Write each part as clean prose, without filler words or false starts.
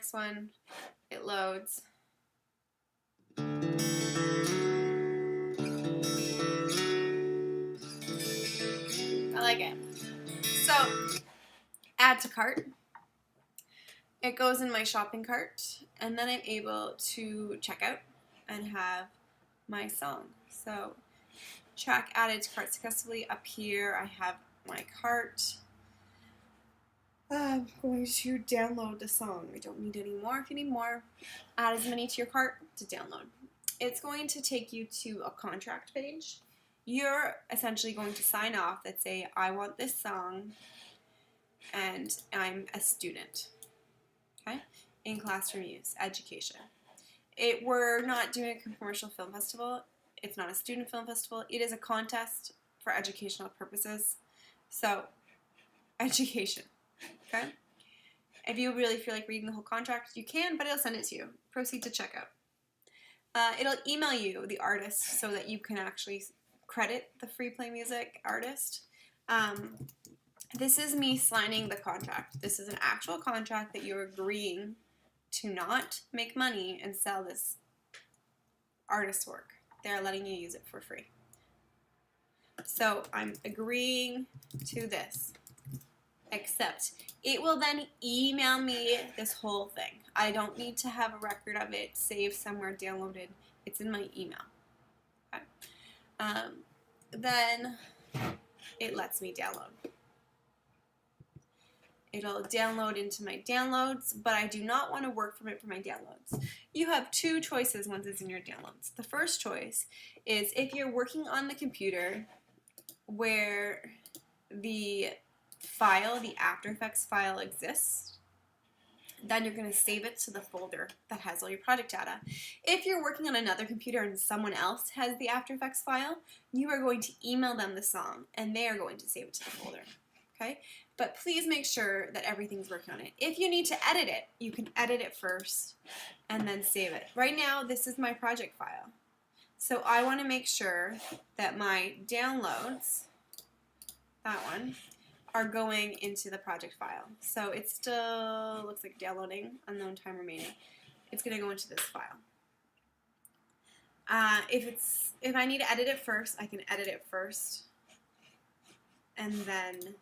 next one, it loads. I like it. So, add to cart. It goes in my shopping cart, and then I'm able to check out and have my song. So, track added to cart successfully. Up here, I have my cart. I'm going to download the song. I don't need any more. If you need more, add as many to your cart to download. It's going to take you to a contract page. You're essentially going to sign off that say, I want this song and I'm a student, okay, in classroom use, education. We're not doing a commercial film festival. It's not a student film festival. It is a contest for educational purposes. So, education, okay? If you really feel like reading the whole contract, you can, but it'll send it to you. Proceed to checkout. It'll email you the artist so that you can actually credit the free play music artist. This is me signing the contract. This is an actual contract that you're agreeing to not make money and sell this artist's work. They're letting you use it for free. So I'm agreeing to this. Except it will then email me this whole thing. I don't need to have a record of it saved somewhere, downloaded. It's in my email. Okay. Then it lets me download. It'll download into my downloads, but I do not want to work from it for my downloads. You have two choices once it's in your downloads. The first choice is if you're working on the computer where the file, the After Effects file exists, then you're going to save it to the folder that has all your project data. If you're working on another computer and someone else has the After Effects file, you are going to email them the song and they are going to save it to the folder. Okay? But please make sure that everything's working on it. If you need to edit it, you can edit it first and then save it. Right now, this is my project file. So I want to make sure that my downloads, that one, are going into the project file. So it still looks like downloading, unknown time remaining. It's going to go into this file. If I need to edit it first, I can edit it first and then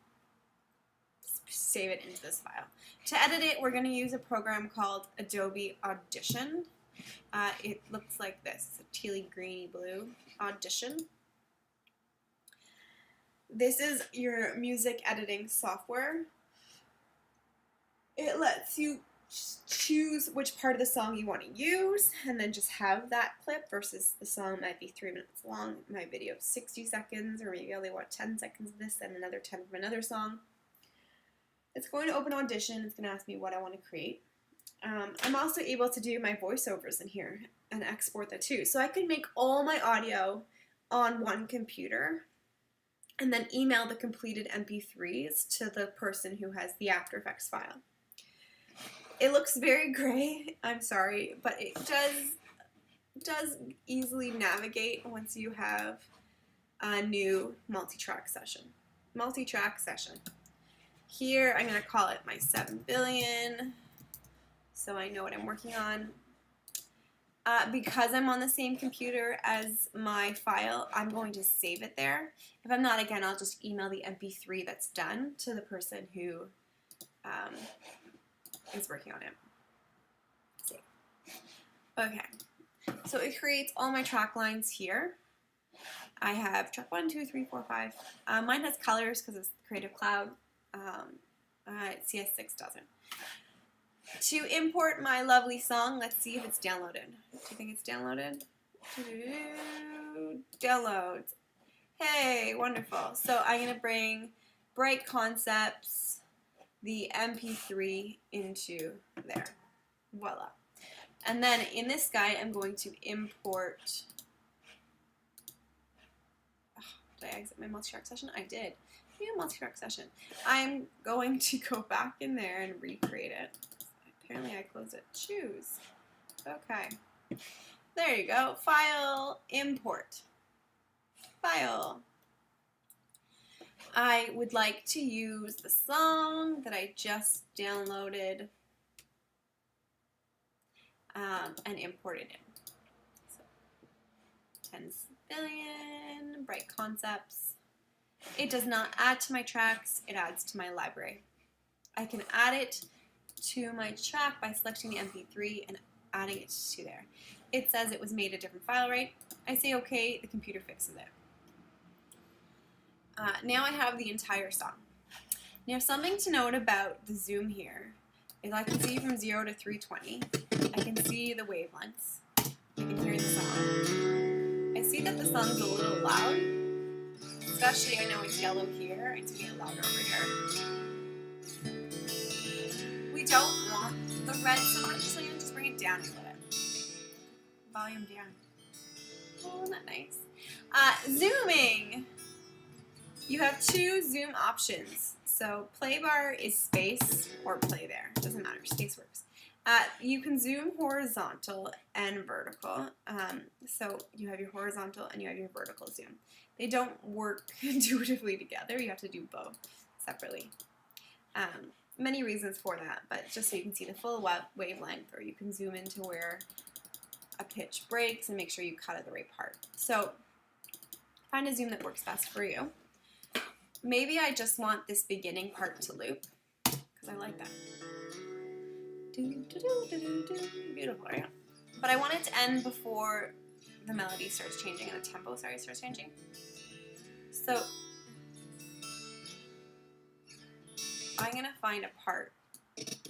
save it into this file. To edit it, we're going to use a program called Adobe Audition. It looks like this. It's a tealy, greeny, blue Audition. This is your music editing software. It lets you choose which part of the song you want to use and then just have that clip versus the song might be 3 minutes long. My video is 60 seconds, or maybe I only want 10 seconds of this and another 10 from another song. It's going to open Audition. It's going to ask me what I want to create. I'm also able to do my voiceovers in here and export that too. So I can make all my audio on one computer and then email the completed MP3s to the person who has the After Effects file. It looks very gray, I'm sorry, but it does easily navigate once you have a new multi-track session. Here, I'm going to call it my 7 billion, so I know what I'm working on. Because I'm on the same computer as my file, I'm going to save it there. If I'm not, again, I'll just email the MP3 that's done to the person who is working on it. Save. Okay, so it creates all my track lines here. I have track 1, 2, 3, 4, 5. Mine has colors because it's Creative Cloud. CS6 doesn't. To import my lovely song, let's see if it's downloaded. Do you think it's downloaded? Downloads. Hey, wonderful. So I'm going to bring Bright Concepts, the MP3, into there. Voila. And then in this guy, I'm going to import... Oh, did I exit my multi-track session? I did. A multi-track session. I'm going to go back in there and recreate it. Apparently I closed it. Choose. Okay. There you go. File, import. File. I would like to use the song that I just downloaded and import it in. So 10 billion, Bright Concepts. It does not add to my tracks, it adds to my library. I can add it to my track by selecting the MP3 and adding it to there. It says it was made a different file rate. I say okay, the computer fixes it. Now I have the entire song. Now something to note about the zoom here is I can see from 0 to 320. I can see the wavelengths. I can hear the song. I see that the song's a little loud. Especially, I know it's yellow here. I need to get it louder over here. We don't want the red so much, so you just bring it down a little bit. Volume down. Oh, isn't that nice? Zooming. You have two zoom options. So play bar is space or play there. Doesn't matter. Space works. You can zoom horizontal and vertical. So you have your horizontal and you have your vertical zoom. They don't work intuitively together. You have to do both separately. Many reasons for that, but just so you can see the full wavelength, or you can zoom into where a pitch breaks and make sure you cut at the right part. So find a zoom that works best for you. Maybe I just want this beginning part to loop, because I like that. Beautiful, right? But I want it to end before the melody starts changing and the tempo starts changing. So I'm going to find a part,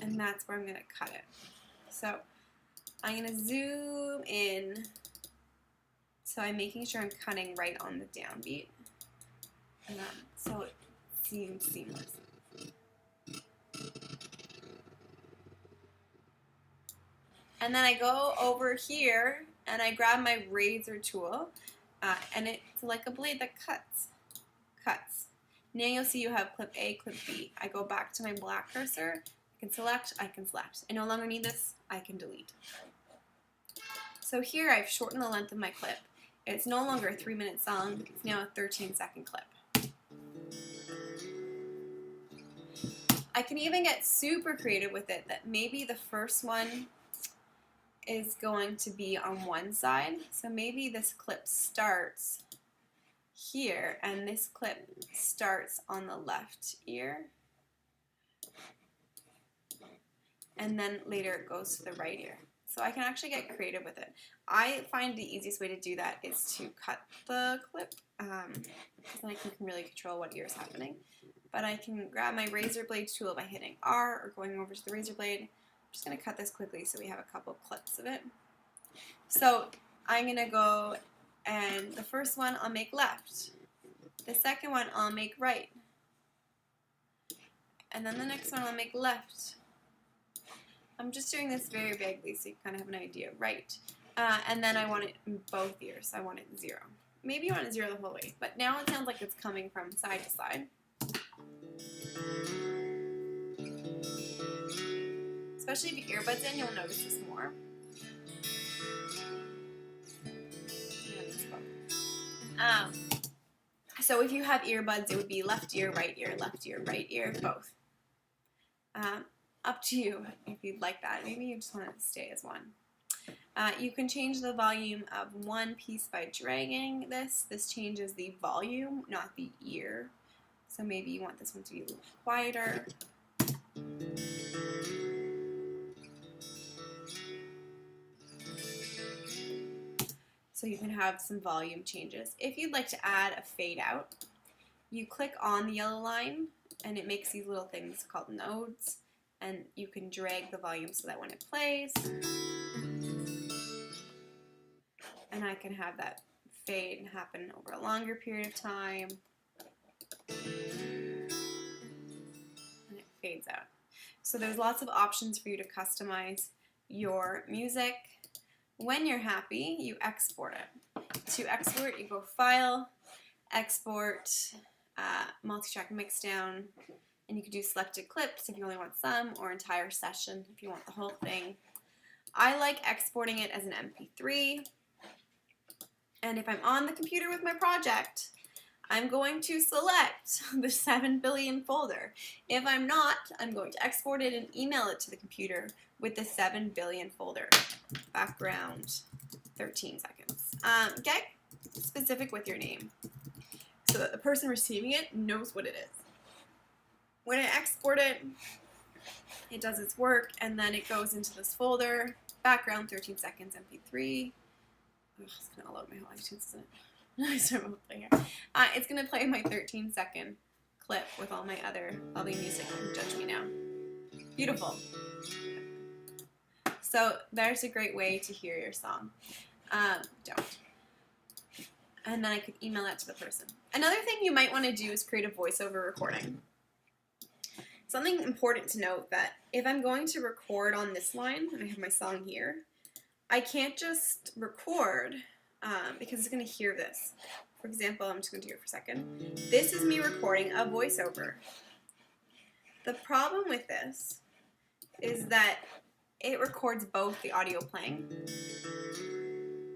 and that's where I'm going to cut it. So I'm going to zoom in, so I'm making sure I'm cutting right on the downbeat, so it seems seamless. And then I go over here and I grab my razor tool, and it's like a blade that cuts. Now you'll see you have clip A, clip B. I go back to my black cursor, I can select. I no longer need this, I can delete. So here I've shortened the length of my clip. It's no longer a 3-minute song, it's now a 13-second clip. I can even get super creative with it, that maybe the first one is going to be on one side. So maybe this clip starts here and this clip starts on the left ear. And then later it goes to the right ear. So I can actually get creative with it. I find the easiest way to do that is to cut the clip, because then I can really control what ear is happening. But I can grab my razor blade tool by hitting R or going over to the razor blade. I'm just going to cut this quickly so we have a couple clips of it. So I'm going to go, and the first one I'll make left. The second one I'll make right. And then the next one I'll make left. I'm just doing this very vaguely so you kind of have an idea. Right. And then I want it in both ears. I want it 0. Maybe you want it 0 the whole way, but now it sounds like it's coming from side to side. Especially if you have earbuds in, you'll notice this more. So if you have earbuds, it would be left ear, right ear, both. Up to you if you'd like that. Maybe you just want it to stay as one. You can change the volume of one piece by dragging this. This changes the volume, not the ear. So maybe you want this one to be a little quieter. So you can have some volume changes. If you'd like to add a fade out, you click on the yellow line and it makes these little things called nodes, and you can drag the volume so that when it plays, and I can have that fade happen over a longer period of time, and it fades out. So there's lots of options for you to customize your music. When you're happy, you export it. To export, you go File, Export, Multi-track Mixdown, and you can do selected clips if you only want some, or entire session if you want the whole thing. I like exporting it as an MP3, and if I'm on the computer with my project, I'm going to select the 7 billion folder. If I'm not, I'm going to export it and email it to the computer with the 7 billion folder. Background, 13 seconds. Get specific with your name so that the person receiving it knows what it is. When I export it, it does its work, and then it goes into this folder. Background, 13 seconds, MP3. Ugh, it's going to load my whole iTunes, isn't it? It's going to play my 13-second clip with all my other music. Judge me now. Beautiful. So there's a great way to hear your song. Don't. And then I could email that to the person. Another thing you might want to do is create a voiceover recording. Something important to note that if I'm going to record on this line, and I have my song here, I can't just record because it's going to hear this. For example, I'm just going to do it for a second. This is me recording a voiceover. The problem with this is that it records both the audio playing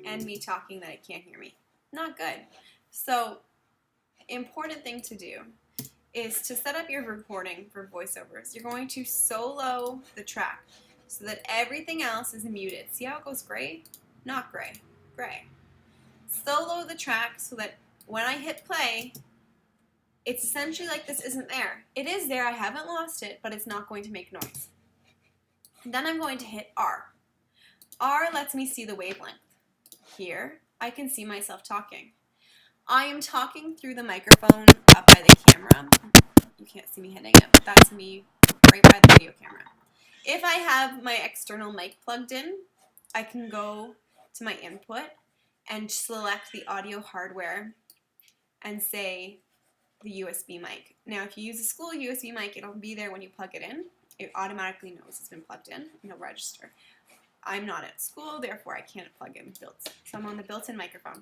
and me talking that it can't hear me. Not good. So, important thing to do is to set up your recording for voiceovers. You're going to solo the track so that everything else is muted. See how it goes gray? Not gray. Gray. Solo the track so that when I hit play, it's essentially like this isn't there. It is there, I haven't lost it, but it's not going to make noise. Then I'm going to hit R. R lets me see the wavelength. Here, I can see myself talking. I am talking through the microphone up by the camera. You can't see me hitting it, but that's me right by the video camera. If I have my external mic plugged in, I can go to my input and select the audio hardware and say the USB mic. Now, if you use a school USB mic, it'll be there when you plug it in. It automatically knows it's been plugged in and it'll register. I'm not at school, therefore I can't plug in built. So I'm on the built-in microphone.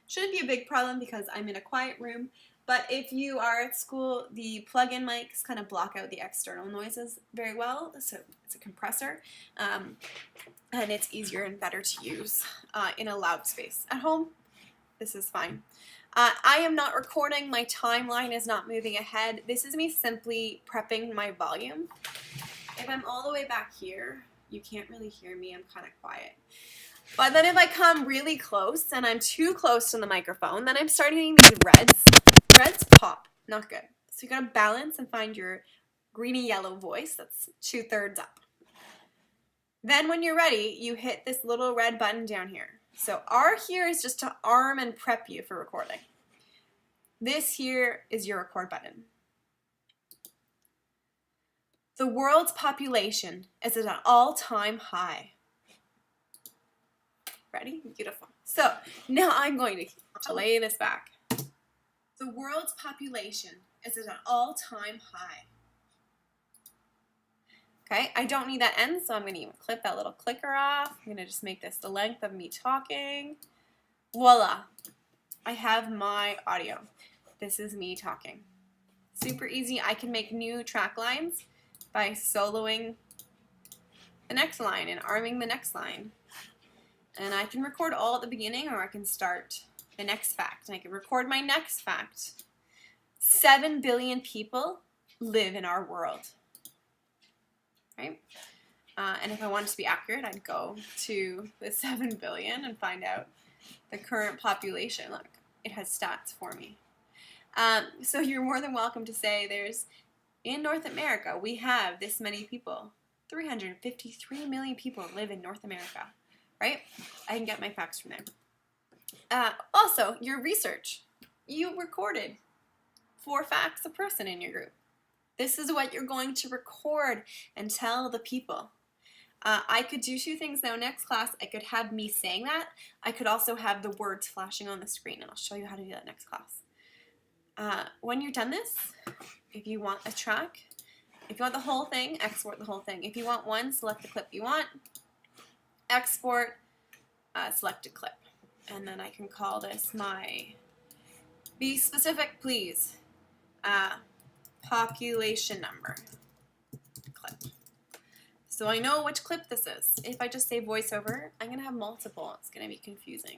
Shouldn't be a big problem because I'm in a quiet room, but if you are at school, the plug-in mics kind of block out the external noises very well, so it's a compressor, and it's easier and better to use in a loud space. At home, this is fine. I am not recording, my timeline is not moving ahead. This is me simply prepping my volume. If I'm all the way back here, you can't really hear me, I'm kind of quiet. But then if I come really close and I'm too close to the microphone, then I'm starting these reds. Reds pop, not good. So you gotta balance and find your greeny yellow voice, that's 2/3 up. Then when you're ready, you hit this little red button down here. So R here is just to arm and prep you for recording. This here is your record button. The world's population is at an all-time high. Ready? Beautiful. So now I'm going to play this back. The world's population is at an all-time high. Okay, I don't need that end, so I'm going to even clip that little clicker off. I'm going to just make this the length of me talking. Voila. I have my audio. This is me talking. Super easy. I can make new track lines by soloing the next line and arming the next line. And I can record all at the beginning, or I can start the next fact. And I can record my next fact. 7 billion people live in our world. Right? And if I wanted to be accurate, I'd go to the 7 billion and find out the current population. Look, it has stats for me. So you're more than welcome to say in North America, we have this many people. 353 million people live in North America. Right? I can get my facts from there. Also, your research. You recorded 4 facts a person in your group. This is what you're going to record and tell the people. I could do 2 things though. Next class, I could have me saying that. I could also have the words flashing on the screen, and I'll show you how to do that next class. When you're done this, if you want a track, if you want the whole thing, export the whole thing. If you want one, select the clip you want. Export, selected clip. And then I can call this my, be specific please, population number clip. So I know which clip this is. If I just say voiceover, I'm going to have multiple. It's going to be confusing.